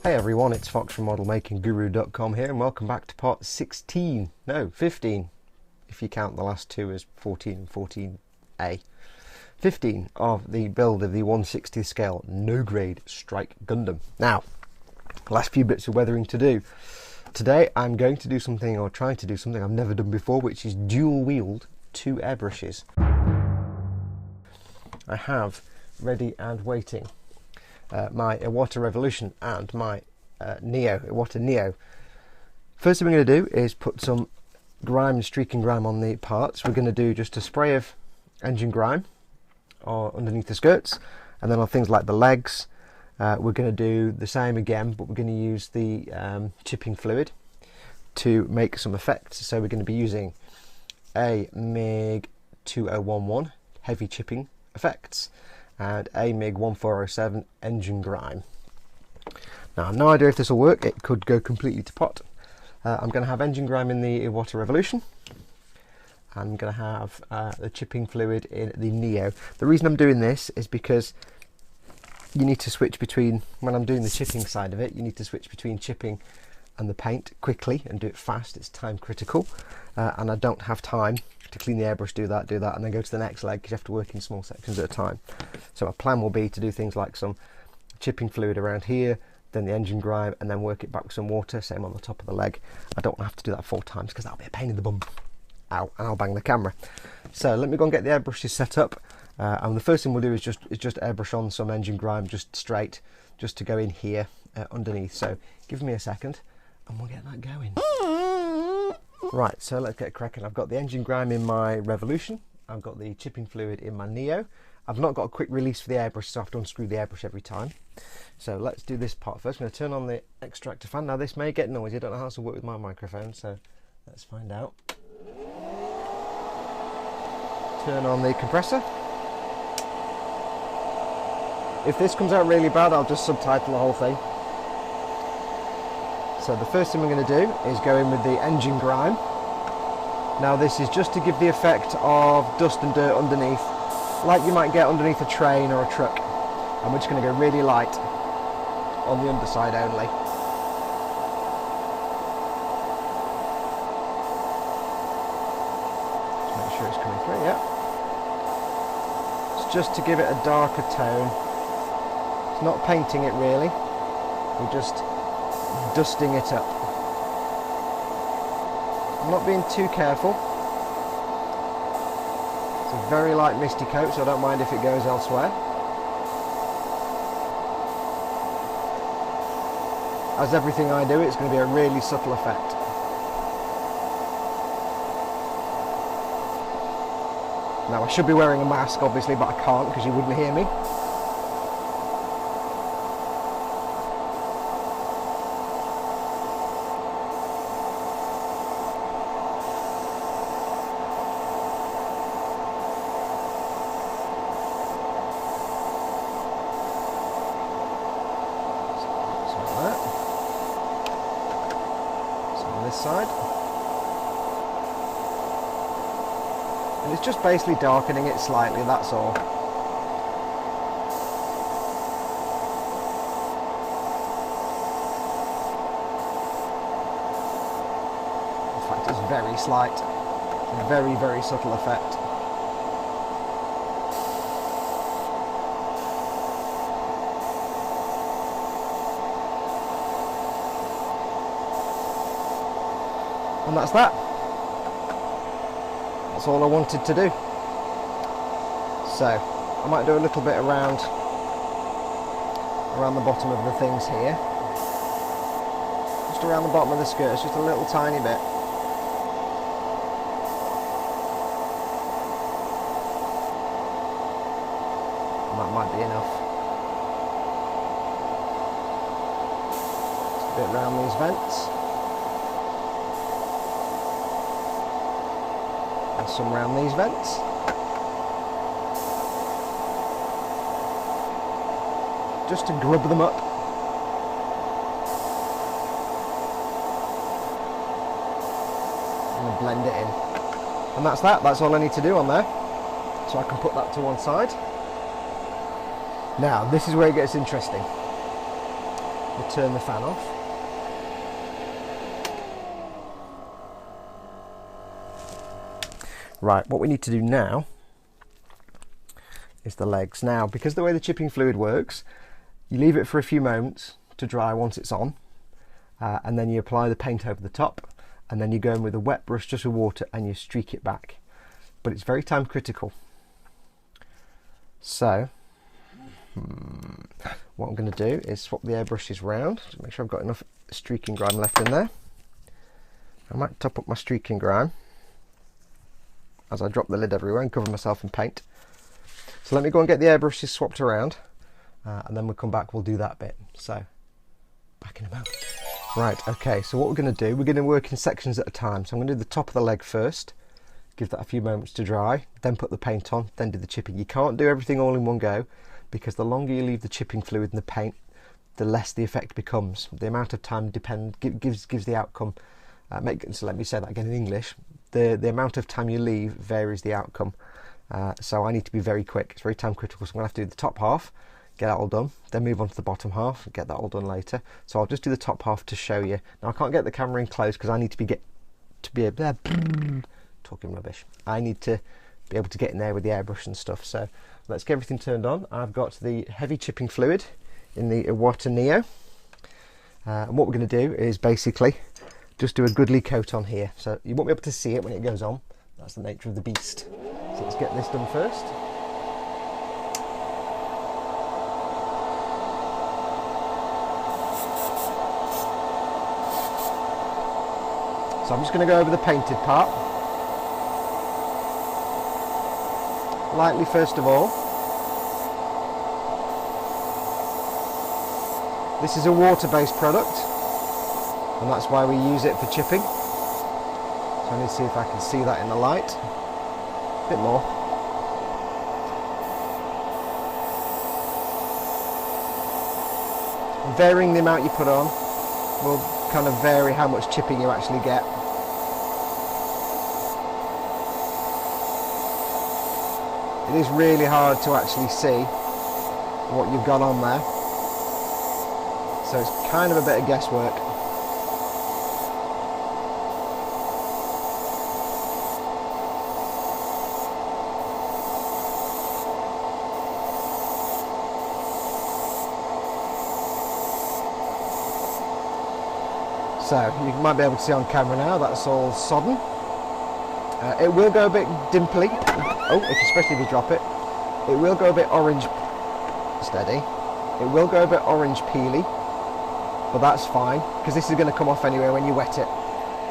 Hey everyone, it's Foxx from modelmakingguru.com here, and welcome back to part 15 if you count the last two as 14 and 14A. 15 of the build of the 1/60th scale no grade strike Gundam. Now, last few bits of weathering to do. Today I'm going to do something, or trying to do something I've never done before, which is dual wield two airbrushes. I have ready and waiting my Iwata Revolution and my Iwata Neo. First thing we're going to do is put some grime, streaking grime on the parts. We're going to do just a spray of engine grime underneath the skirts, and then on things like the legs we're going to do the same again, but we're going to use the chipping fluid to make some effects. So we're going to be using a MiG 2011 heavy chipping effects and a MiG 1407 engine grime. Now, I've no idea if this will work. It could go completely to pot. I'm going to have engine grime in the Iwata Revolution. I'm going to have the chipping fluid in the Neo. The reason I'm doing this is because you need to switch between, when I'm doing the chipping side of it, you need to switch between chipping and the paint quickly and do it fast. It's time critical, and I don't have time to clean the airbrush, do that, and then go to the next leg, because you have to work in small sections at a time. So my plan will be to do things like some chipping fluid around here, then the engine grime, and then work it back with some water, same on the top of the leg. I don't have to do that 4 times because that'll be a pain in the bum. Ow, and I'll bang the camera. So let me go and get the airbrushes set up, and the first thing we'll do is just airbrush on some engine grime just straight, just to go in here underneath. So give me a second and we'll get that going. Right, so let's get cracking. I've got the engine grime in my Revolution. I've got the chipping fluid in my Neo. I've not got a quick release for the airbrush, so I have to unscrew the airbrush every time. So let's do this part first. I'm going to turn on the extractor fan. Now this may get noisy. I don't know how this will work with my microphone, so let's find out. Turn on the compressor. If this comes out really bad, I'll just subtitle the whole thing. So the first thing we're going to do is go in with the engine grime. Now this is just to give the effect of dust and dirt underneath, like you might get underneath a train or a truck. And we're just going to go really light on the underside only. Just make sure it's coming through, yeah. It's just to give it a darker tone. It's not painting it really, we're just dusting it up. I'm not being too careful. It's a very light misty coat, so I don't mind if it goes elsewhere. As everything I do, it's going to be a really subtle effect. Now I should be wearing a mask obviously, but I can't because you wouldn't hear me. Side, and it's just basically darkening it slightly, that's all. In fact, it's very slight, very, very subtle effect. And that's that. That's all I wanted to do. So I might do a little bit around the bottom of the things here. Just around the bottom of the skirts, just a little tiny bit. And that might be enough. Just a bit around these vents. And some around these vents. Just to grub them up. And blend it in. And that's that. That's all I need to do on there. So I can put that to one side. Now, this is where it gets interesting. We'll turn the fan off. Right, what we need to do now is the legs. Now, because the way the chipping fluid works, you leave it for a few moments to dry once it's on, and then you apply the paint over the top, and then you go in with a wet brush just with water and you streak it back. But it's very time critical. So, what I'm going to do is swap the airbrushes round to make sure I've got enough streaking grime left in there. I might top up my streaking grime as I drop the lid everywhere and cover myself in paint. So let me go and get the airbrushes swapped around, and then we'll come back, we'll do that bit. So, back in a moment. Right, okay, so what we're going to do, we're going to work in sections at a time. So I'm going to do the top of the leg first, give that a few moments to dry, then put the paint on, then do the chipping. You can't do everything all in one go, because the longer you leave the chipping fluid in the paint, the less the effect becomes. The amount of time gives the outcome. So let me say that again in English. The amount of time you leave varies the outcome. So I need to be very quick. It's very time critical. So I'm going to have to do the top half, get that all done, then move on to the bottom half, get that all done later. So I'll just do the top half to show you. Now I can't get the camera in close because I need to be talking rubbish. I need to be able to get in there with the airbrush and stuff. So let's get everything turned on. I've got the heavy chipping fluid in the Iwata Neo. And what we're going to do is basically just do a goodly coat on here. So you won't be able to see it when it goes on. That's the nature of the beast. So let's get this done first. So I'm just going to go over the painted part. Lightly first of all. This is a water-based product, and that's why we use it for chipping. So I need to see if I can see that in the light. A bit more. Varying the amount you put on will kind of vary how much chipping you actually get. It is really hard to actually see what you've got on there. So it's kind of a bit of guesswork. So you might be able to see on camera now, that's all sodden. It will go a bit dimply, especially if you drop it. It will go a bit orange, steady. It will go a bit orange peely, but that's fine, because this is going to come off anyway when you wet it.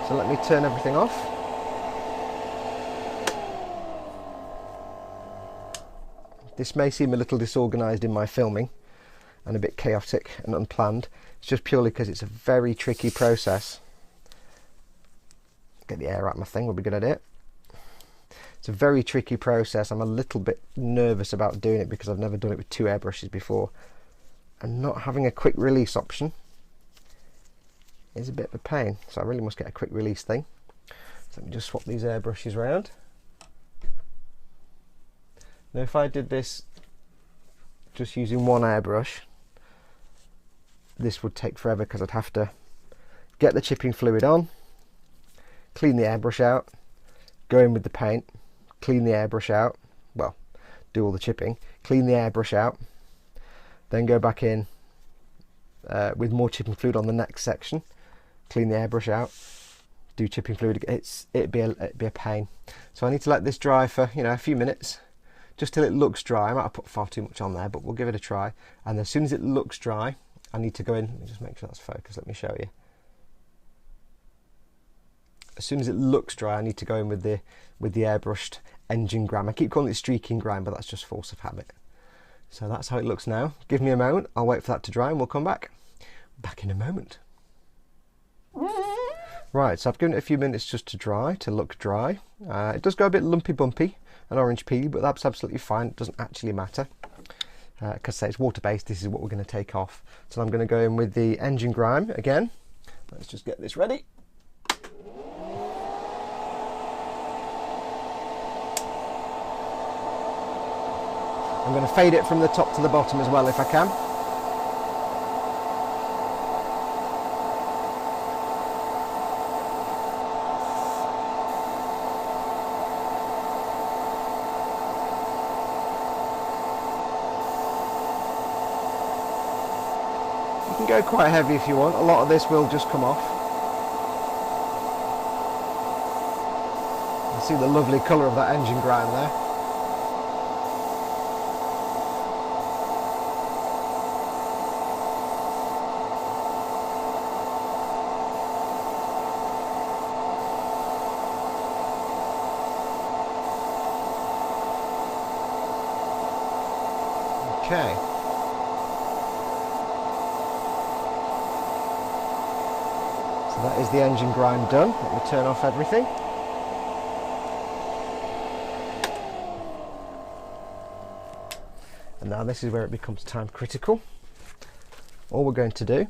So let me turn everything off. This may seem a little disorganised in my filming, and a bit chaotic and unplanned. It's just purely because it's a very tricky process. Get the air out of my thing, we'll be good at it. It's a very tricky process. I'm a little bit nervous about doing it because I've never done it with two airbrushes before. And not having a quick release option is a bit of a pain. So I really must get a quick release thing. So let me just swap these airbrushes around. Now if I did this just using one airbrush, this would take forever because I'd have to get the chipping fluid on, clean the airbrush out, go in with the paint, clean the airbrush out, well, do all the chipping, clean the airbrush out, then go back in with more chipping fluid on the next section, clean the airbrush out, do chipping fluid. It'd be a pain. So I need to let this dry for a few minutes, just till it looks dry. I might have put far too much on there, but we'll give it a try. And as soon as it looks dry, I need to go in. Let me just make sure that's focused. Let me show you. As soon as it looks dry, I need to go in with the airbrushed engine grime. I keep calling it streaking grime, but that's just force of habit. So that's how it looks now. Give me a moment. I'll wait for that to dry, and we'll come back. Back in a moment. Right, so I've given it a few minutes just to dry, to look dry. It does go a bit lumpy bumpy and orange peely, but that's absolutely fine. It doesn't actually matter. Because say it's water based, this is what we're going to take off. So I'm going to go in with the engine grime again. Let's just get this ready. I'm going to fade it from the top to the bottom as well if I can. You can go quite heavy if you want. A lot of this will just come off. You see the lovely colour of that engine grime there. Okay. So that is the engine grime done. Let me turn off everything. And now this is where it becomes time critical. All we're going to do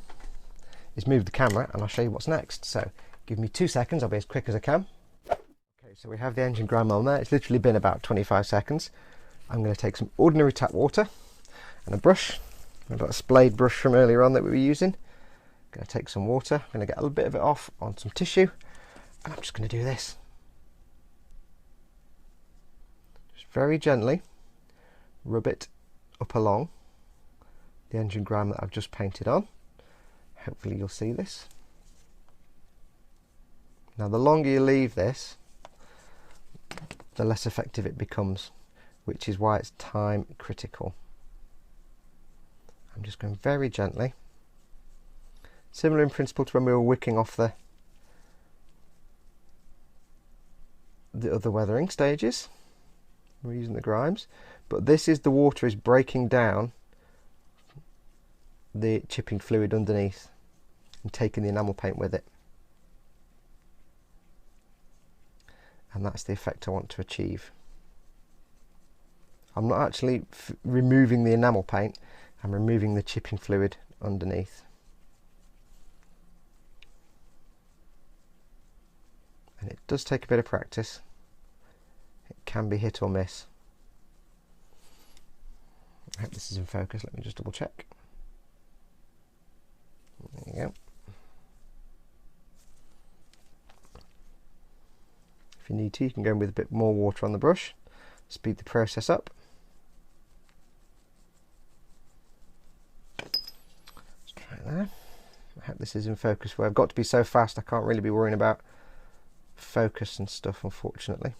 is move the camera and I'll show you what's next. So give me 2 seconds, I'll be as quick as I can. Okay, so we have the engine grime on there. It's literally been about 25 seconds. I'm going to take some ordinary tap water and a brush. I've got a splayed brush from earlier on that we were using. I'm going to take some water, I'm going to get a little bit of it off on some tissue, and I'm just going to do this. Just very gently rub it up along the engine grime that I've just painted on. Hopefully you'll see this. Now the longer you leave this, the less effective it becomes, which is why it's time critical. I'm just going very gently, similar in principle to when we were wicking off the other weathering stages. We're using the grimes, but this is the water is breaking down the chipping fluid underneath and taking the enamel paint with it, and that's the effect I want to achieve. I'm not actually removing the enamel paint, I'm removing the chipping fluid underneath. And it does take a bit of practice. It can be hit or miss. I hope this is in focus, let me just double check. There you go. If you need to, you can go in with a bit more water on the brush, speed the process up. There. I hope this is in focus where I've got to be so fast I can't really be worrying about focus and stuff, unfortunately.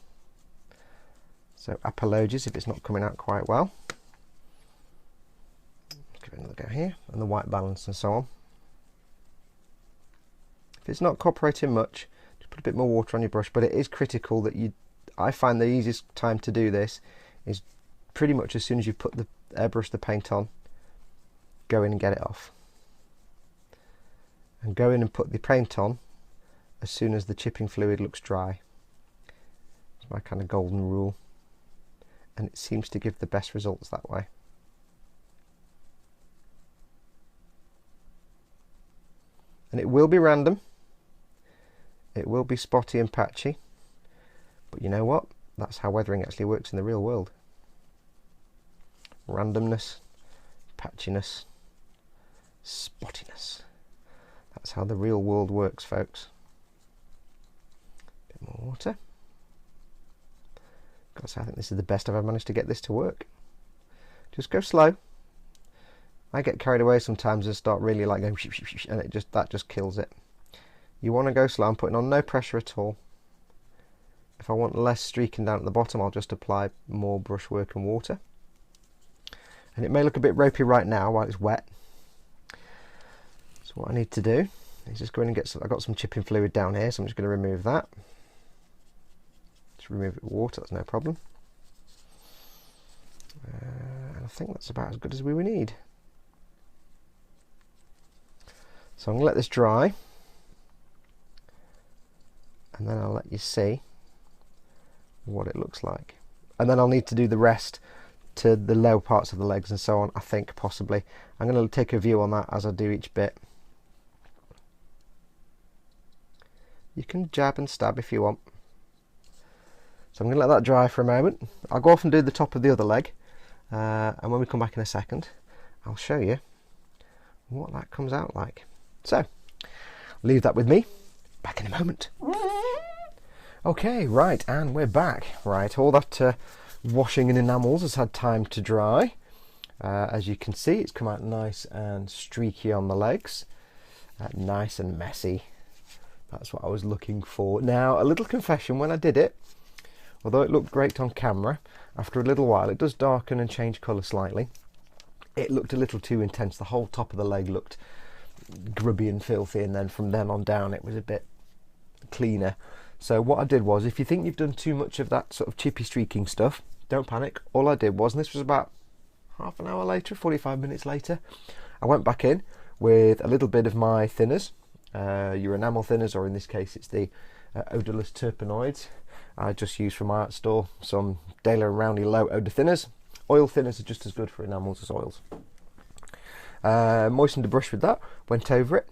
So apologies if it's not coming out quite well. Let's give it another go here, and the white balance and so on. If it's not cooperating much, just put a bit more water on your brush, but it is critical that I find the easiest time to do this is pretty much as soon as you put the airbrush the paint on, go in and get it off. And go in and put the paint on as soon as the chipping fluid looks dry. It's my kind of golden rule, and it seems to give the best results that way. And it will be random, it will be spotty and patchy, but you know what? That's how weathering actually works in the real world. Randomness, patchiness, spottiness. That's how the real world works, folks. Bit more water. Gosh, I think this is the best I've ever managed to get this to work. Just go slow. I get carried away sometimes and start really like going and that just kills it. You want to go slow. I'm putting on no pressure at all. If I want less streaking down at the bottom, I'll just apply more brushwork and water. And it may look a bit ropey right now while it's wet. So what I need to do is just go in and get some, I've got some chipping fluid down here, so I'm just going to remove that. Just remove it with water, that's no problem. And I think that's about as good as we would need. So I'm going to let this dry, and then I'll let you see what it looks like. And then I'll need to do the rest to the low parts of the legs and so on, I think, possibly. I'm going to take a view on that as I do each bit. You can jab and stab if you want. So I'm going to let that dry for a moment. I'll go off and do the top of the other leg, and when we come back in a second, I'll show you what that comes out like. So, leave that with me. Back in a moment. Okay, right, and we're back. Right, all that washing in enamels has had time to dry. As you can see, it's come out nice and streaky on the legs, nice and messy. That's what I was looking for. Now, a little confession, when I did it, although it looked great on camera, after a little while it does darken and change colour slightly. It looked a little too intense. The whole top of the leg looked grubby and filthy, and then from then on down it was a bit cleaner. So what I did was, if you think you've done too much of that sort of chippy streaking stuff, don't panic. All I did was, and this was about half an hour later, 45 minutes later, I went back in with a little bit of my thinners, your enamel thinners, or in this case it's the odorless terpenoids. I just used from my art store some Daler and Rowney low odor thinners. Oil thinners are just as good for enamels as oils. Moistened the brush with that, went over it,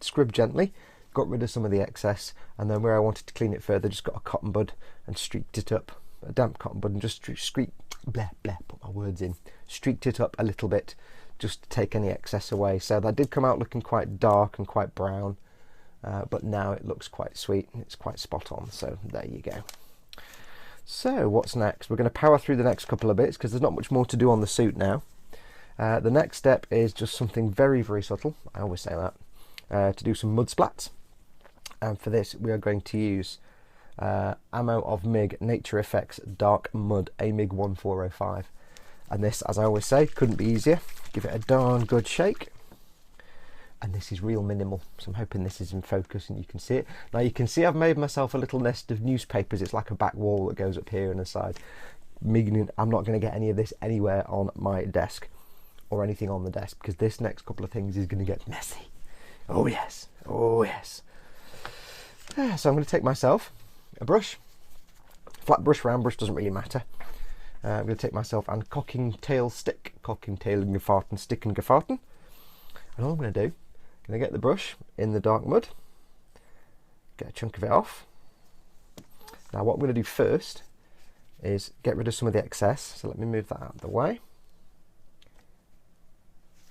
scrubbed gently, got rid of some of the excess, and then where I wanted to clean it further, just got a cotton bud and streaked it up, a damp cotton bud, and just streaked it up a little bit, just to take any excess away. So that did come out looking quite dark and quite brown, but now it looks quite sweet and it's quite spot on. So there you go. So what's next? We're going to power through the next couple of bits because there's not much more to do on the suit now. The next step is just something very, very subtle. I always say that. To do some mud splats. And for this we are going to use Ammo of MIG Nature Effects Dark Mud AMIG 1405. And this, as I always say, couldn't be easier. Give it a darn good shake. And this is real minimal, so I'm hoping this is in focus and you can see it. Now you can see I've made myself a little nest of newspapers. It's like a back wall that goes up here and the side, meaning I'm not going to get any of this anywhere on my desk or anything on the desk, because this next couple of things is going to get messy. Oh yes, oh yes. So I'm going to take myself a brush, flat brush, round brush, doesn't really matter. I'm going to take myself and cocking tail stick, cocking tail and gefarten, stick and gefarten. And all I'm going to do, I'm going to get the brush in the dark mud, get a chunk of it off. Now what I'm going to do first is get rid of some of the excess, so let me move that out of the way.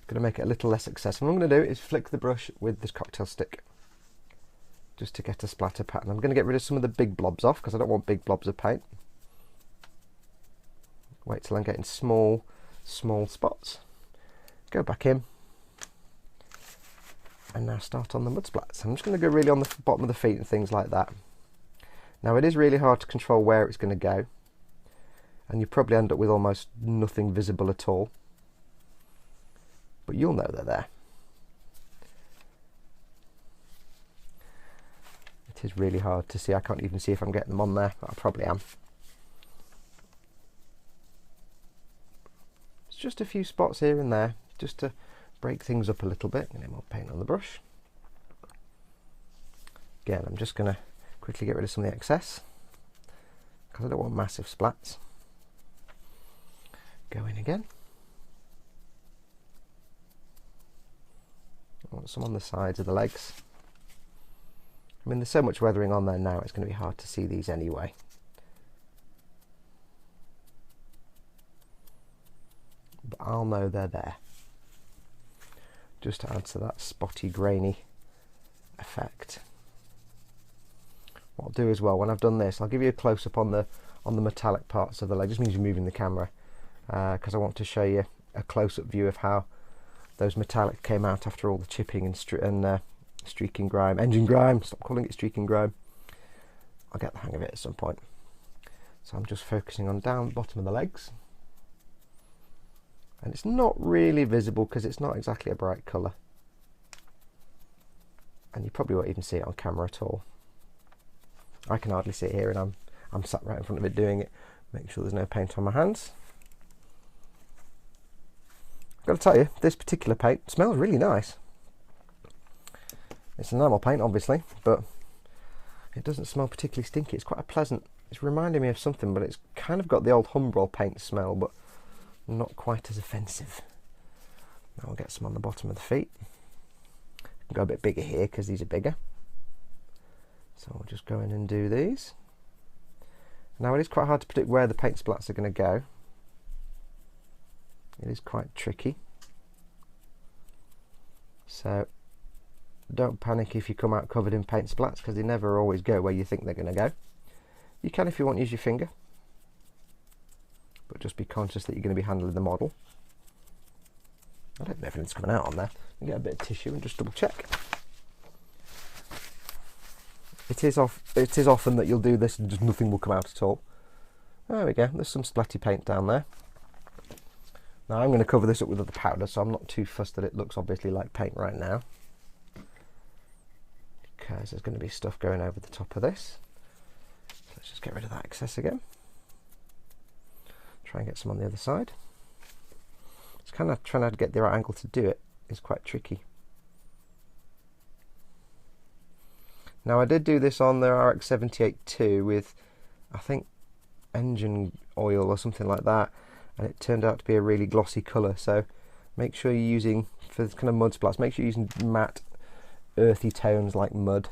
I'm going to make it a little less excess. And what I'm going to do is flick the brush with this cocktail stick, just to get a splatter pattern. I'm going to get rid of some of the big blobs off, because I don't want big blobs of paint. Wait till I'm getting small spots. Go back in. And now start on the mud splats. I'm just going to go really on the bottom of the feet and things like that. Now it is really hard to control where it's going to go, and you probably end up with almost nothing visible at all, but you'll know they're there. It is really hard to see. I can't even see if I'm getting them on there, but I probably am. It's just a few spots here and there, just to break things up a little bit. And then more paint on the brush. Again, I'm just going to quickly get rid of some of the excess, because I don't want massive splats. Go in again. I want some on the sides of the legs. I mean, there's so much weathering on there now, it's going to be hard to see these anyway. But I'll know they're there, just to add to that spotty, grainy effect. What I'll do as well, when I've done this, I'll give you a close-up on the metallic parts of the leg. Just means you're moving the camera, because I want to show you a close-up view of how those metallic came out after all the chipping and streaking grime, engine grime. Stop calling it streaking grime. I'll get the hang of it at some point. So I'm just focusing on down the bottom of the legs. And it's not really visible because it's not exactly a bright colour, and you probably won't even see it on camera at all. I can hardly see it here, and I'm sat right in front of it doing it. Make sure there's no paint on my hands. I've got to tell you, this particular paint smells really nice. It's enamel paint obviously, but it doesn't smell particularly stinky. It's quite a pleasant, it's reminding me of something, but it's kind of got the old Humbrol paint smell, but not quite as offensive. Now I'll get some on the bottom of the feet. I can go a bit bigger here because these are bigger. So I'll just go in and do these. Now it is quite hard to predict where the paint splats are going to go. It is quite tricky. So don't panic if you come out covered in paint splats, because they never always go where you think they're going to go. You can, if you want, use your finger, but just be conscious that you're going to be handling the model. I don't know if anything's coming out on there. Let me get a bit of tissue and just double check. It is often that you'll do this and just nothing will come out at all. There we go, there's some splatty paint down there. Now I'm going to cover this up with other powder, so I'm not too fussed that it looks obviously like paint right now, because there's going to be stuff going over the top of this. So let's just get rid of that excess again. Try and get some on the other side. It's kind of trying to get the right angle to do it is quite tricky. Now I did do this on the RX-78-2 with, I think, engine oil or something like that, and it turned out to be a really glossy colour. So make sure you're using, for this kind of mud splats, make sure you're using matte earthy tones like mud.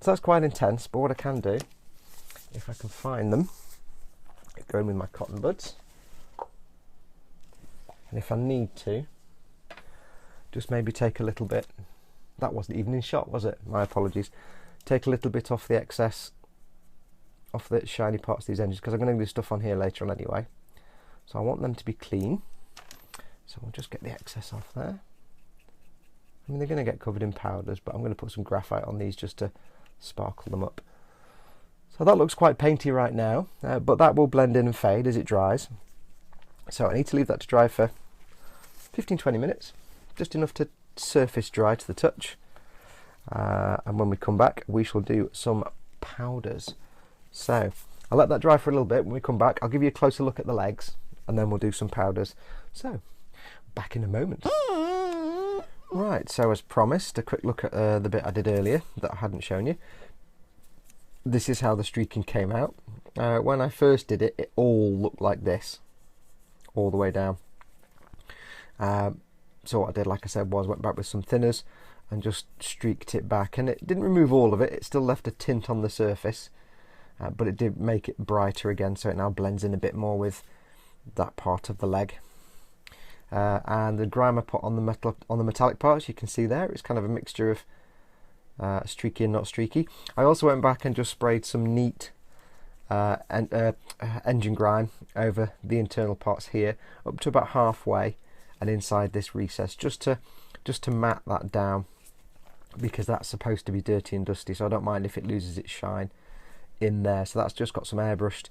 So that's quite intense, but what I can do, if I can find them, go in with my cotton buds, and if I need to, just maybe take a little bit, that wasn't even in shot, was it? My apologies. Take a little bit off the excess, off the shiny parts of these engines, because I'm going to do stuff on here later on anyway. So I want them to be clean. So we'll just get the excess off there. I mean, they're going to get covered in powders, but I'm going to put some graphite on these just to sparkle them up. So that looks quite painty right now, but that will blend in and fade as it dries. So I need to leave that to dry for 15-20 minutes, just enough to surface dry to the touch. And when we come back, we shall do some powders. So I'll let that dry for a little bit. When we come back, I'll give you a closer look at the legs, and then we'll do some powders. So back in a moment. Right, so as promised, a quick look at the bit I did earlier that I hadn't shown you. This is how the streaking came out. When I first did it, it all looked like this, all the way down. So what I did, like I said, was went back with some thinners and just streaked it back, and it didn't remove all of it. It still left a tint on the surface, but it did make it brighter again, so it now blends in a bit more with that part of the leg. And the grime I put on the metallic parts, you can see there, it's kind of a mixture of streaky and not streaky. I also went back and just sprayed some neat engine grime over the internal parts here, up to about halfway and inside this recess, just to mat that down, because that's supposed to be dirty and dusty, so I don't mind if it loses its shine in there. So that's just got some airbrushed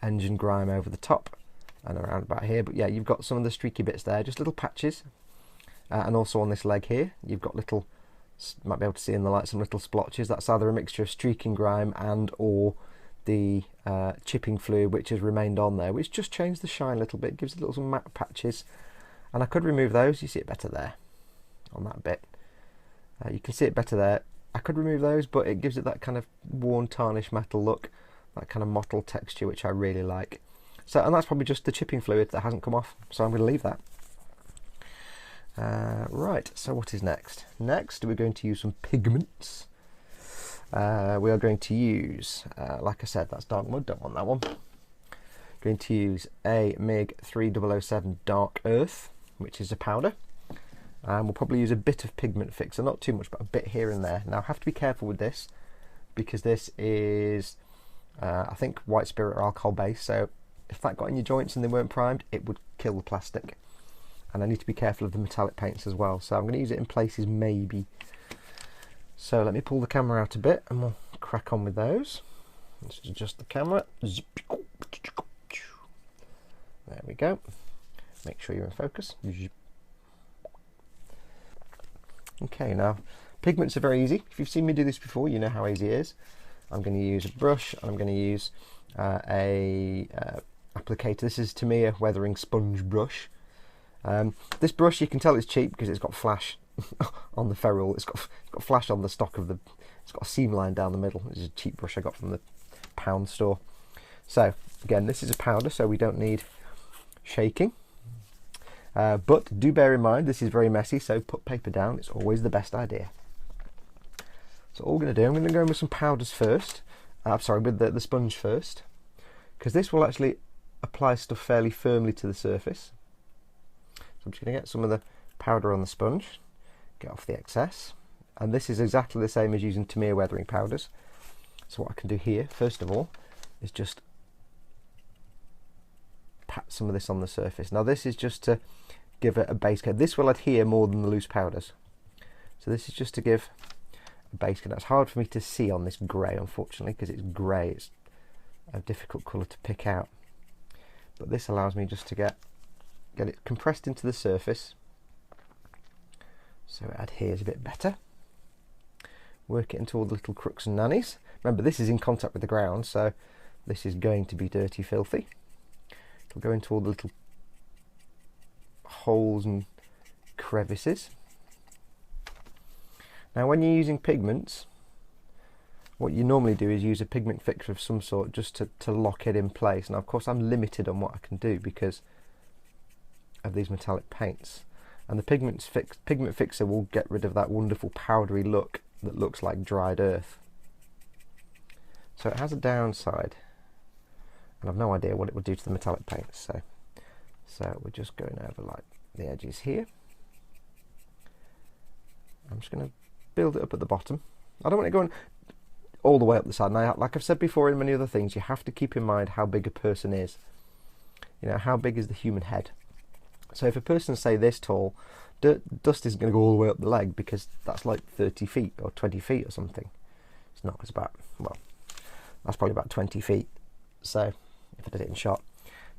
engine grime over the top and around about here. But yeah, you've got some of the streaky bits there, just little patches, and also on this leg here you've got little, might be able to see in the light, some little splotches. That's either a mixture of streaking grime and or the chipping fluid which has remained on there, which just changed the shine a little bit, gives it little matte patches. And I could remove those. You see it better there on that bit. You can see it better there. I could remove those, but it gives it that kind of worn tarnished metal look, that kind of mottled texture, which I really like. So, and that's probably just the chipping fluid that hasn't come off, so I'm going to leave that. Right, so what is next? Next we're going to use some pigments. We are going to use, like I said, that's dark mud, don't want that one. Going to use a MiG 3007 Dark Earth, which is a powder. And we'll probably use a bit of pigment fixer, not too much, but a bit here and there. Now I have to be careful with this, because this is, I think, white spirit or alcohol based, so if that got in your joints and they weren't primed, it would kill the plastic. And I need to be careful of the metallic paints as well, so I'm going to use it in places maybe. So let me pull the camera out a bit and we'll crack on with those. Let's adjust the camera. There we go. Make sure you're in focus. Okay, now pigments are very easy. If you've seen me do this before, you know how easy it is. I'm going to use a brush, and I'm going to use a applicator. This is Tamiya weathering sponge brush. This brush, you can tell it's cheap because it's got flash on the ferrule. It's got flash on the stock of the. It's got a seam line down the middle. This is a cheap brush I got from the pound store. So again, this is a powder, so we don't need shaking. But do bear in mind this is very messy, so put paper down. It's always the best idea. So all we're going to do, I'm going to go in with some powders first. Sorry, with the sponge first, because this will actually apply stuff fairly firmly to the surface. So I'm just going to get some of the powder on the sponge, get off the excess, and this is exactly the same as using Tamiya weathering powders. So what I can do here, first of all, is just pat some of this on the surface. Now this is just to give it a base coat. This will adhere more than the loose powders. So this is just to give a base coat. That's hard for me to see on this grey, unfortunately, because it's grey. It's a difficult colour to pick out. But this allows me just to get it compressed into the surface so it adheres a bit better. Work it into all the little crooks and nannies. Remember, this is in contact with the ground, so this is going to be dirty, filthy. It'll go into all the little holes and crevices. Now when you're using pigments, what you normally do is use a pigment fixer of some sort just to lock it in place. Now of course I'm limited on what I can do because of these metallic paints, and the pigment fixer will get rid of that wonderful powdery look that looks like dried earth. So it has a downside, and I've no idea what it will do to the metallic paints. So we're just going over like the edges here. I'm just going to build it up at the bottom. I don't want it going all the way up the side. Now, like I've said before in many other things, you have to keep in mind how big a person is. You know, how big is the human head? So if a person's, say, this tall, dust isn't going to go all the way up the leg because that's like 30 feet or 20 feet or something. It's not. It's about, well, that's probably about 20 feet. So if I did it in shot.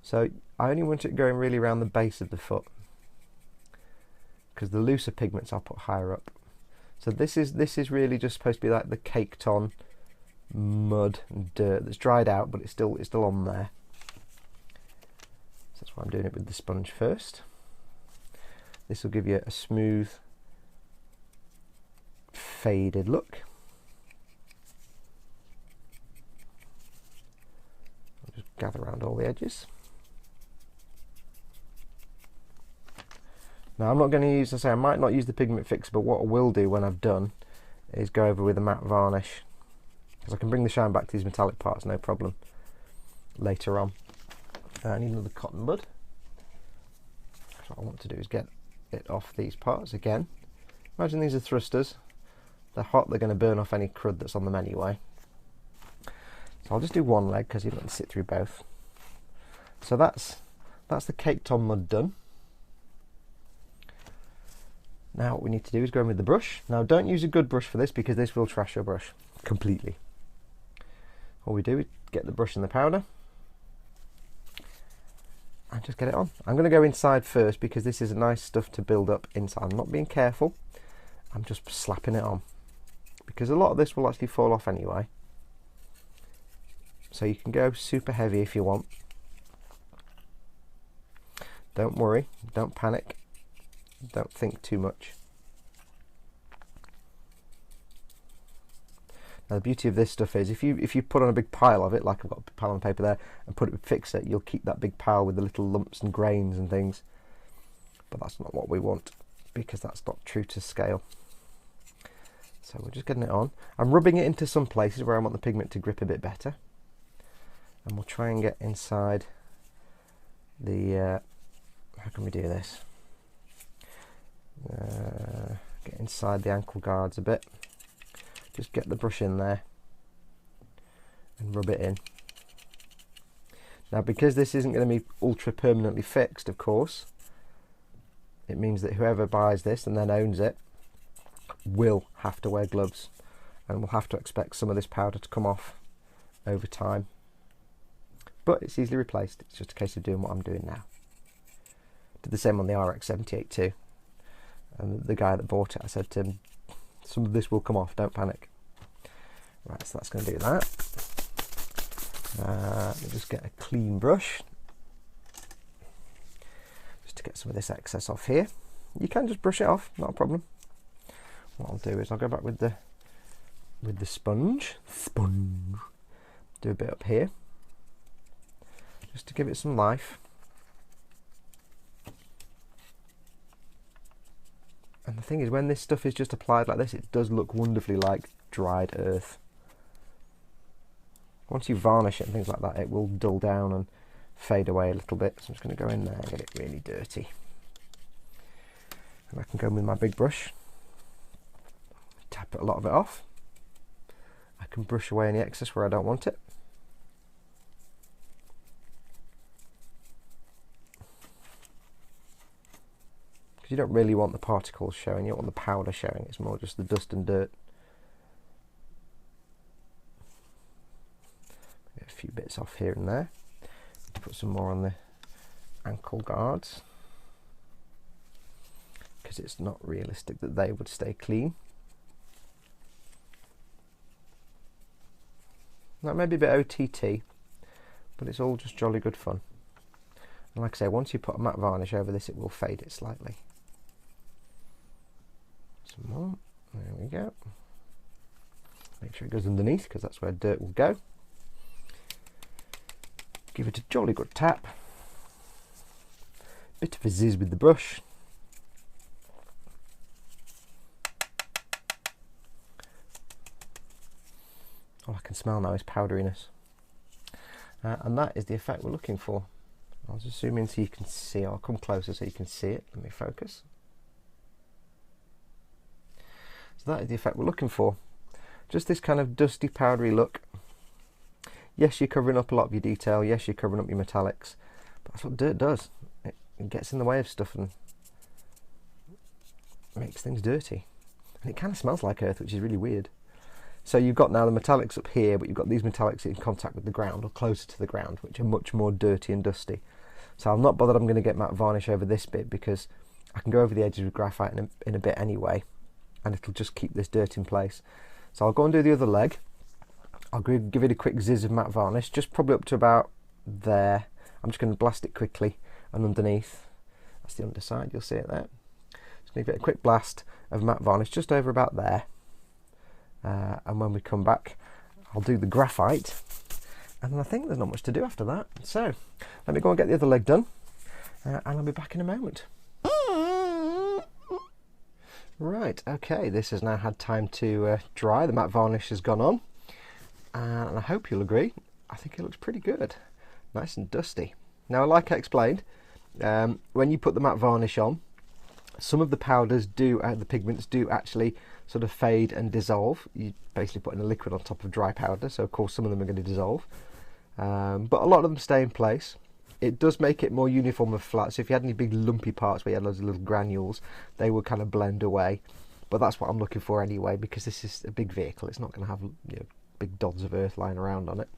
So I only want it going really around the base of the foot, because the looser pigments I'll put higher up. So this is really just supposed to be like the caked on mud and dirt that's dried out, but it's still on there. So that's why I'm doing it with the sponge first. This will give you a smooth, faded look. I'll just gather around all the edges. Now I'm not going to use, I might not use the pigment fixer, but what I will do when I've done is go over with a matte varnish, because I can bring the shine back to these metallic parts no problem later on. I need another cotton bud. So what I want to do is get it off these parts again. Imagine these are thrusters. They're hot, they're going to burn off any crud that's on them anyway. So I'll just do one leg because you don't sit through both. So that's the caked on mud done. Now what we need to do is go in with the brush. Now don't use a good brush for this because this will trash your brush completely. All we do is get the brush and the powder and just get it on. I'm going to go inside first because this is nice stuff to build up inside. I'm not being careful, I'm just slapping it on because a lot of this will actually fall off anyway. So you can go super heavy if you want. Don't worry, don't panic. Don't think too much. Now the beauty of this stuff is if you put on a big pile of it, like I've got a pile on paper there, and put it with fixer, you'll keep that big pile with the little lumps and grains and things. But that's not what we want because that's not true to scale. So we're just getting it on. I'm rubbing it into some places where I want the pigment to grip a bit better. And we'll try and get inside the, how can we do this? Get inside the ankle guards a bit. Just get the brush in there and rub it in. Now because this isn't going to be ultra permanently fixed, of course, it means that whoever buys this and then owns it will have to wear gloves and will have to expect some of this powder to come off over time. But it's easily replaced. It's just a case of doing what I'm doing now. Did the same on the RX-78 too. And the guy that bought it, I said to him, some of this will come off, don't panic. Right, so that's going to do that. Let me just get a clean brush just to get some of this excess off here. You can just brush it off, not a problem. What I'll do is I'll go back with the sponge, do a bit up here just to give it some life. And the thing is, when this stuff is just applied like this, it does look wonderfully like dried earth. Once you varnish it and things like that, it will dull down and fade away a little bit. So I'm just going to go in there and get it really dirty. And I can go in with my big brush, tap a lot of it off. I can brush away any excess where I don't want it. you don't really want the particles showing, you don't want the powder showing, it's more just the dust and dirt. Get a few bits off here and there. Put some more on the ankle guards, because it's not realistic that they would stay clean. That may be a bit OTT, but it's all just jolly good fun. And like I say, once you put a matte varnish over this, it will fade it slightly. Some more. There we go. Make sure it goes underneath, because that's where dirt will go. Give it a jolly good tap. Bit of a zizz with the brush. All I can smell now is powderiness. And that is the effect we're looking for. I'll just zoom in so you can see. I'll come closer so you can see it. Let me focus. So that is the effect we're looking for. Just this kind of dusty, powdery look. Yes, you're covering up a lot of your detail. Yes, you're covering up your metallics. But that's what dirt does. It gets in the way of stuff and makes things dirty. And it kind of smells like earth, which is really weird. So you've got now the metallics up here, but you've got these metallics in contact with the ground, or closer to the ground, which are much more dirty and dusty. So I'm not bothered I'm going to get matte varnish over this bit, because I can go over the edges with graphite in a bit anyway, and it'll just keep this dirt in place. So I'll go and do the other leg. I'll give it a quick zizz of matte varnish, just probably up to about there. I'm just going to blast it quickly, and underneath, that's the underside, you'll see it there. Just give it a quick blast of matte varnish just over about there. And when we come back, I'll do the graphite, and I think there's not much to do after that. So let me go and get the other leg done, and I'll be back in a moment. Right, okay, this has now had time to dry. The matte varnish has gone on, and I hope you'll agree, I think it looks pretty good. Nice and dusty. Now, like I explained, when you put the matte varnish on, some of the powders do, the pigments do actually sort of fade and dissolve. You basically put in a liquid on top of dry powder, so of course some of them are going to dissolve, but a lot of them stay in place. It does make it more uniform and flat, so if you had any big lumpy parts where you had loads of little granules, they would kind of blend away. But that's what I'm looking for anyway, because this is a big vehicle. It's not going to have, you know, big dots of earth lying around on it.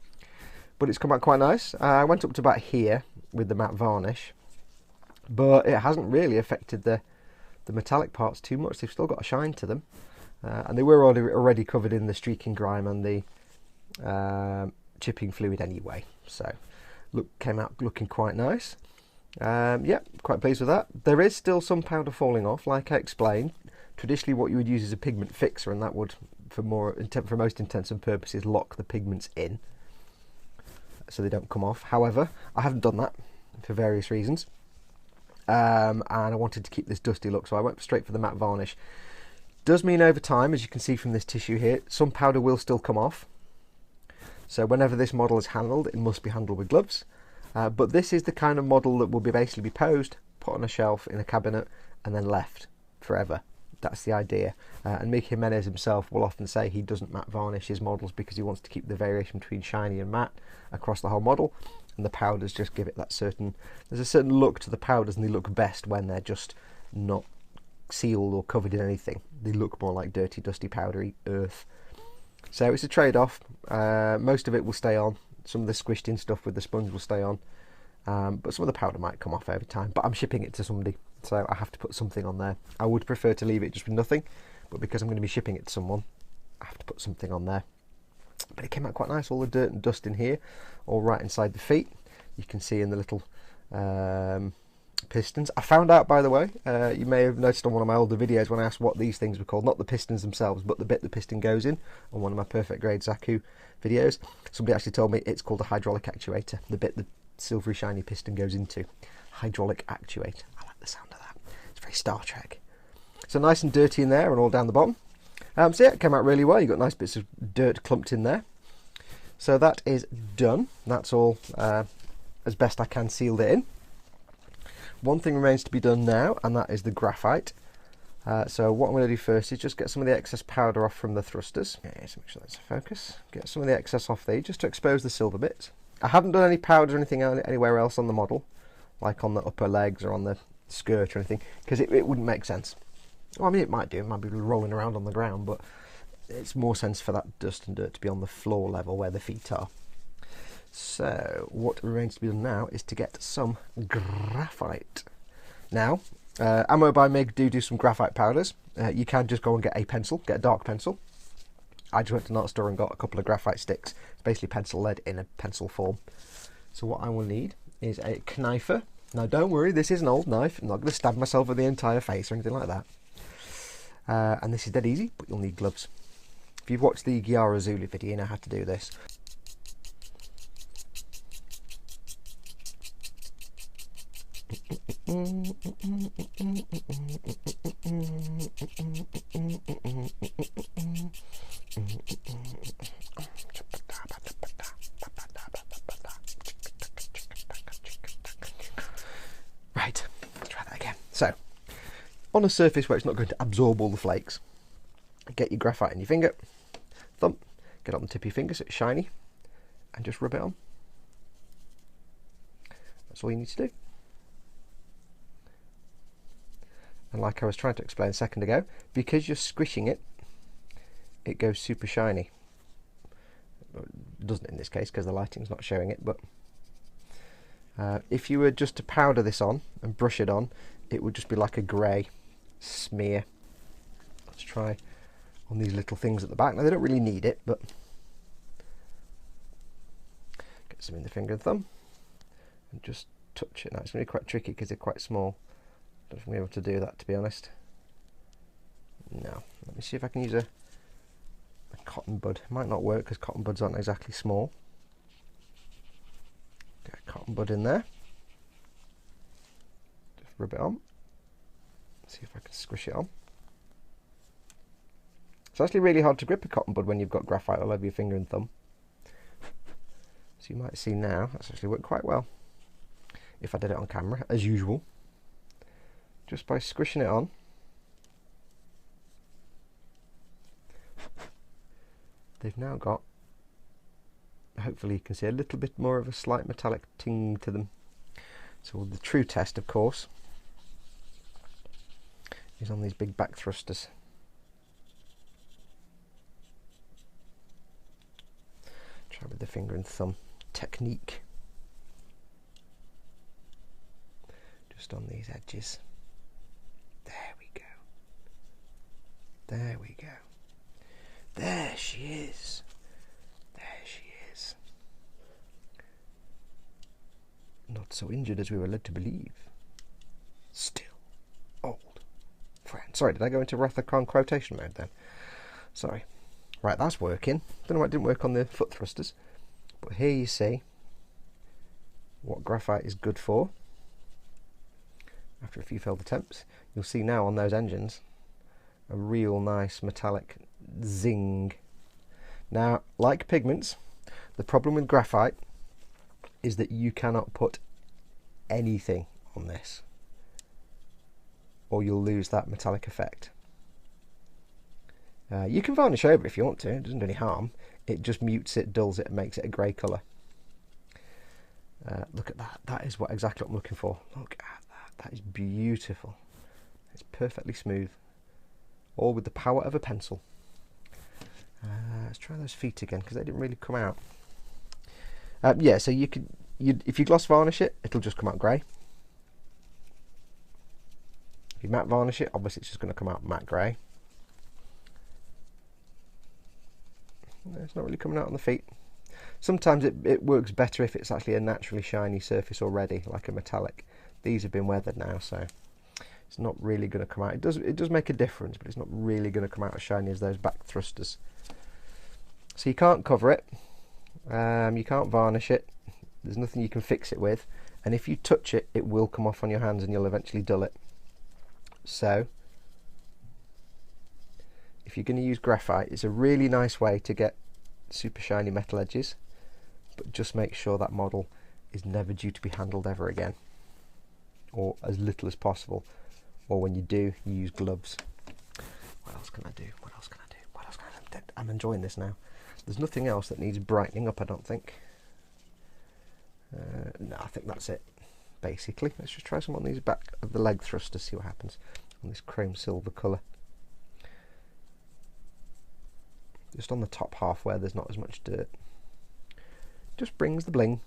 But it's come out quite nice. I went up to about here with the matte varnish, but it hasn't really affected the metallic parts too much. They've still got a shine to them, and they were already covered in the streaking grime and the chipping fluid anyway, so came out looking quite nice. Yeah, quite pleased with that. There is still some powder falling off, like I explained. Traditionally what you would use is a pigment fixer, and that would, for most intents and purposes, lock the pigments in so they don't come off. However, I haven't done that for various reasons. And I wanted to keep this dusty look, so I went straight for the matte varnish. Does mean over time, as you can see from this tissue here, some powder will still come off. So whenever this model is handled, it must be handled with gloves. But this is the kind of model that will basically be posed, put on a shelf in a cabinet, and then left forever. That's the idea. And Miki Jimenez himself will often say he doesn't matte varnish his models because he wants to keep the variation between shiny and matte across the whole model. And the powders just give it that certain, there's a certain look to the powders, and they look best when they're just not sealed or covered in anything. They look more like dirty, dusty, powdery earth. So it's a trade-off. Most of it will stay on. Some of the squished in stuff with the sponge will stay on, but some of the powder might come off over time. But I'm shipping it to somebody, so I have to put something on there. I would prefer to leave it just with nothing, but because I'm going to be shipping it to someone, I have to put something on there. But it came out quite nice, all the dirt and dust in here, all right inside the feet. You can see in the little pistons. I found out, by the way, you may have noticed on one of my older videos when I asked what these things were called, not the pistons themselves, but the bit the piston goes in, on one of my perfect grade Zaku videos. Somebody actually told me it's called a hydraulic actuator, the bit the silvery shiny piston goes into. Hydraulic actuator. I like the sound of that. It's very Star Trek. So nice and dirty in there and all down the bottom. So yeah, it came out really well. You've got nice bits of dirt clumped in there. So that is done. That's all as best I can sealed it in. One thing remains to be done now, and that is the graphite. So what I'm going to do first is just get some of the excess powder off from the thrusters. Okay, so make sure that's a focus. Get some of the excess off there just to expose the silver bits. I haven't done any powder or anything anywhere else on the model, like on the upper legs or on the skirt or anything, because it wouldn't make sense. Well, I mean, it might do. It might be rolling around on the ground, but it's more sense for that dust and dirt to be on the floor level where the feet are. So what remains to be done now is to get some graphite. Now, Ammo by Mig do some graphite powders. You can just go and get a pencil, get a dark pencil. I just went to an art store and got a couple of graphite sticks. It's basically pencil lead in a pencil form. So what I will need is a knifer. Now don't worry, this is an old knife. I'm not going to stab myself with the entire face or anything like that. And this is dead easy, but you'll need gloves. If you've watched the Gyara Zulu video, you know how to do this. Right, let's try that again. So, on a surface where it's not going to absorb all the flakes, get your graphite in your finger, thumb, get it on the tip of your finger so it's shiny, and just rub it on. That's all you need to do. And like I was trying to explain a second ago, because you're squishing it, it goes super shiny. It doesn't in this case because the lighting's not showing it, but if you were just to powder this on and brush it on, it would just be like a grey smear. Let's try on these little things at the back. Now they don't really need it, but get some in the finger and thumb and just touch it. Now it's going to be quite tricky because they're quite small. I don't know if I'm able to do that, to be honest. No. Let me see if I can use a cotton bud. It might not work because cotton buds aren't exactly small. Get a cotton bud in there. Just rub it on. See if I can squish it on. It's actually really hard to grip a cotton bud when you've got graphite all over your finger and thumb. So you might see now that's actually worked quite well. If I did it on camera, as usual. Just by squishing it on. They've now got, hopefully you can see a little bit more of a slight metallic ting to them. So the true test, of course, is on these big back thrusters. Try with the finger and thumb technique. Just on these edges. There we go. There we go. There she is. There she is. Not so injured as we were led to believe. Still old friend. Sorry, did I go into Rathacon quotation mode then? Sorry. Right, that's working. Don't know why it didn't work on the foot thrusters. But here you see what graphite is good for. After a few failed attempts, you'll see now on those engines a real nice metallic zing. Now, like pigments, the problem with graphite is that you cannot put anything on this or you'll lose that metallic effect. You can varnish over if you want to, it doesn't do any harm. It just mutes it, dulls it and makes it a grey colour. Look at that, that is exactly what I'm looking for. Look at that, that is beautiful. It's perfectly smooth, all with the power of a pencil. Let's try those feet again because they didn't really come out. Yeah, so if you gloss varnish it, it'll just come out grey. If you matte varnish it, obviously it's just going to come out matte grey. It's not really coming out on the feet. Sometimes it works better if it's actually a naturally shiny surface already, like a metallic. These have been weathered now, so it's not really going to come out. It does make a difference, but it's not really going to come out as shiny as those back thrusters. So you can't cover it, you can't varnish it, there's nothing you can fix it with, and if you touch it, it will come off on your hands and you'll eventually dull it. So if you're going to use graphite, it's a really nice way to get super shiny metal edges, but just make sure that model is never due to be handled ever again, or as little as possible, or when you do, you use gloves. What else can I do? What else can I do? What else can I do? I'm enjoying this now. There's nothing else that needs brightening up, I don't think. No, I think that's it. basically. Let's just try some on these back of the leg thrusters, see what happens on this chrome silver colour. Just on the top half where there's not as much dirt. Just brings the bling.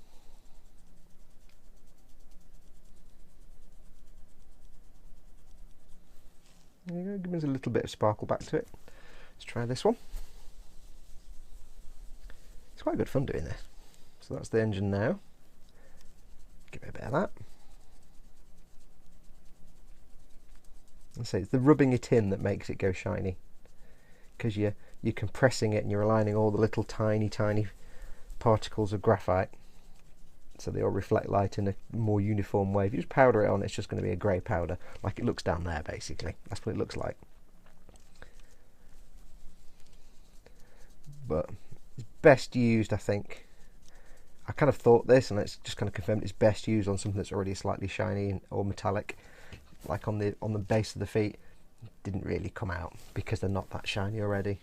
There you go, gives us a little bit of sparkle back to it. Let's try this one. It's quite good fun doing this. So that's the engine now. Give it a bit of that. And so it's the rubbing it in that makes it go shiny, because you're compressing it and you're aligning all the little tiny particles of graphite so they all reflect light in a more uniform way. If you just powder it on, it's just going to be a grey powder, like it looks down there basically. That's what it looks like. But it's best used, I think. I kind of thought this, and it's just kind of confirmed it's best used on something that's already slightly shiny or metallic, like on the base of the feet. Didn't really come out because they're not that shiny already.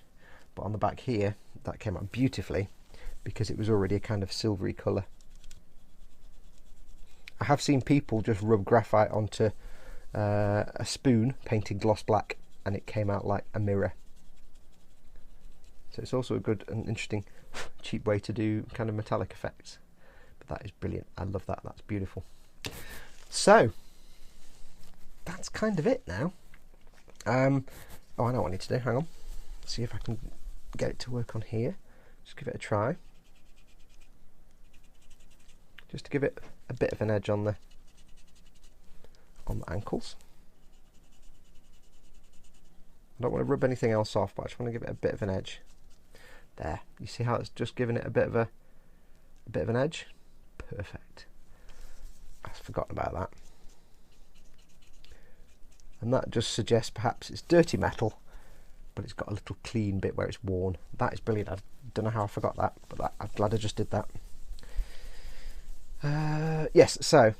But on the back here, that came out beautifully because it was already a kind of silvery colour. I have seen people just rub graphite onto a spoon painted gloss black, and it came out like a mirror. So it's also a good and interesting cheap way to do kind of metallic effects. But that is brilliant. I love that. That's beautiful. So that's kind of it now. Oh, I know what I need to do. Hang on. See if I can get it to work on here. Just give it a try. Just to give it a bit of an edge on the ankles. I don't want to rub anything else off, but I just want to give it a bit of an edge. There. You see how it's just giving it a bit of an edge? Perfect. I've forgotten about that. And that just suggests perhaps it's dirty metal, but it's got a little clean bit where it's worn. That is brilliant. I don't know how I forgot that, but I'm glad I just did that. Yes, so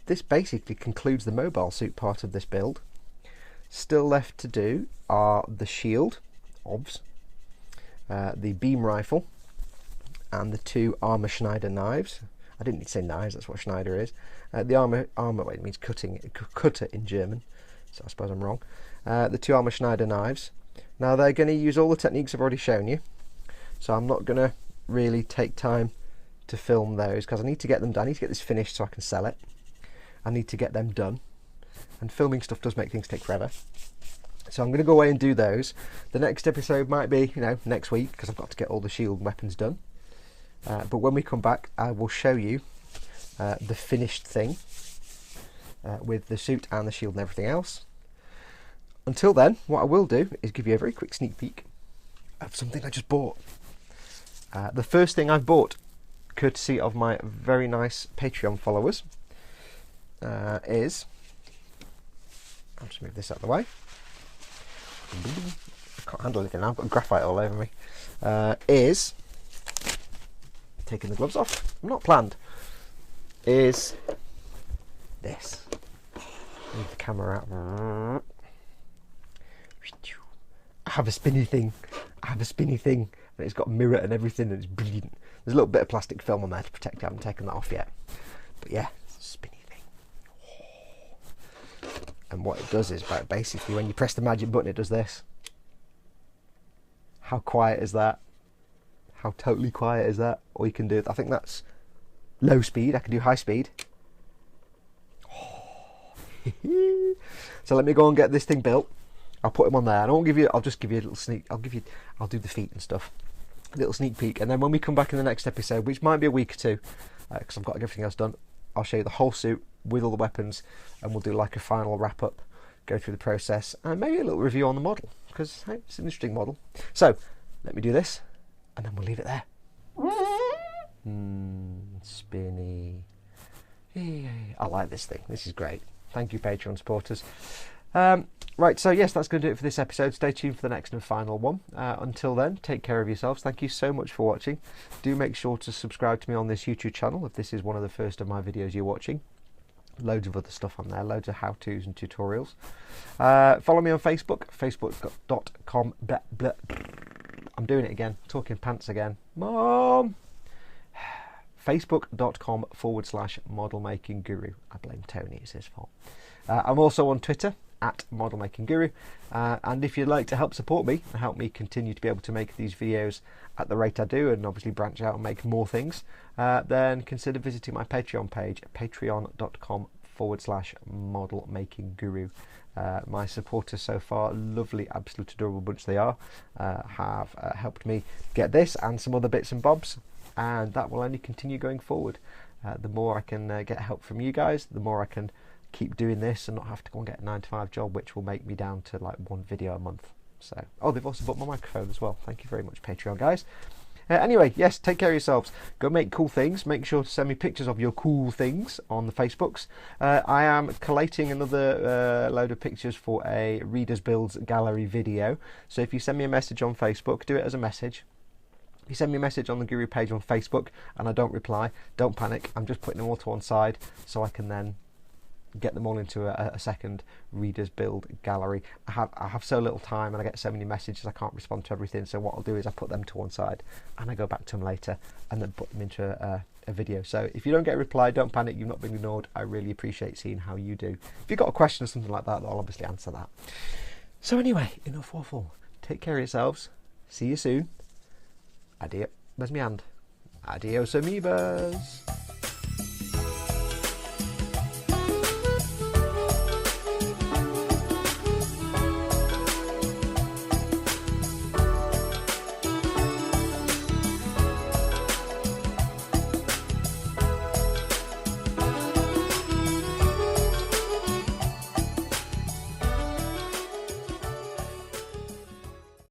this basically concludes the mobile suit part of this build. Still left to do are the shield, OBS, the beam rifle, and the 2 armor Schneider knives. I didn't need to say knives, that's what Schneider is. The armor, wait, it means cutter in German, so I suppose I'm wrong. The 2 armor Schneider knives. Now they're going to use all the techniques I've already shown you, so I'm not going to really take time to film those because I need to get them done. I need to get this finished so I can sell it. I need to get them done, and filming stuff does make things take forever. So I'm going to go away and do those. The next episode might be, next week, because I've got to get all the shield weapons done. But when we come back, I will show you the finished thing with the suit and the shield and everything else. Until then, what I will do is give you a very quick sneak peek of something I just bought. The first thing I've bought, courtesy of my very nice Patreon followers, is... I'll just move this out of the way. I can't handle anything now, I've got graphite all over me. Is... taking the gloves off, not planned, is this. Move the camera out. I have a spinny thing. And it's got a mirror and everything, and it's brilliant. There's a little bit of plastic film on there to protect it. I haven't taken that off yet. But yeah, it's a spinny thing. And what it does is, basically, when you press the magic button, it does this. How quiet is that? How totally quiet is that? Or you can do, I think that's low speed. I can do high speed. So let me go and get this thing built. I'll put him on there, and I'll just give you a little sneak. I'll do the feet and stuff. A little sneak peek, and then when we come back in the next episode, which might be a week or two, because I've got everything else done, I'll show you the whole suit with all the weapons, and we'll do like a final wrap up, go through the process, and maybe a little review on the model, because hey, it's an interesting model. So let me do this, and then we'll leave it there. Spinny. I like this thing. This is great. Thank you, Patreon supporters. Right, so yes, that's going to do it for this episode. Stay tuned for the next and final one. Until then, take care of yourselves. Thank you so much for watching. Do make sure to subscribe to me on this YouTube channel if this is one of the first of my videos you're watching. Loads of other stuff on there, loads of how-tos and tutorials. Follow me on Facebook, facebook.com. I'm doing it again, talking pants again. Mom! facebook.com/model making guru. I blame Tony, it's his fault. I'm also on Twitter at model making guru, and if you'd like to help support me and help me continue to be able to make these videos at the rate I do, and obviously branch out and make more things, then consider visiting my Patreon page, patreon.com/model making guru. My supporters so far, lovely, absolute adorable bunch they are, have helped me get this and some other bits and bobs, and that will only continue going forward. The more I can get help from you guys, the more I can keep doing this and not have to go and get a 9-to-5 job, which will make me down to like 1 video a month. So, oh, they've also bought my microphone as well. Thank you very much, Patreon guys. Anyway, yes, take care of yourselves. Go make cool things. Make sure to send me pictures of your cool things on the Facebooks. I am collating another load of pictures for a Reader's Builds gallery video. So if you send me a message on Facebook, do it as a message. If you send me a message on the Guru page on Facebook and I don't reply, don't panic. I'm just putting them all to one side so I can then get them all into a second Reader's Build gallery. I have so little time and I get so many messages I can't respond to everything, so what I'll do is I put them to one side and I go back to them later and then put them into a video. So if you don't get a reply, don't panic, you've not been ignored. I really appreciate seeing how you do. If you've got a question or something like that, I'll obviously answer that. So anyway, enough waffle. Take care of yourselves. See you soon. Adios. Where's my hand? Adios amoebas.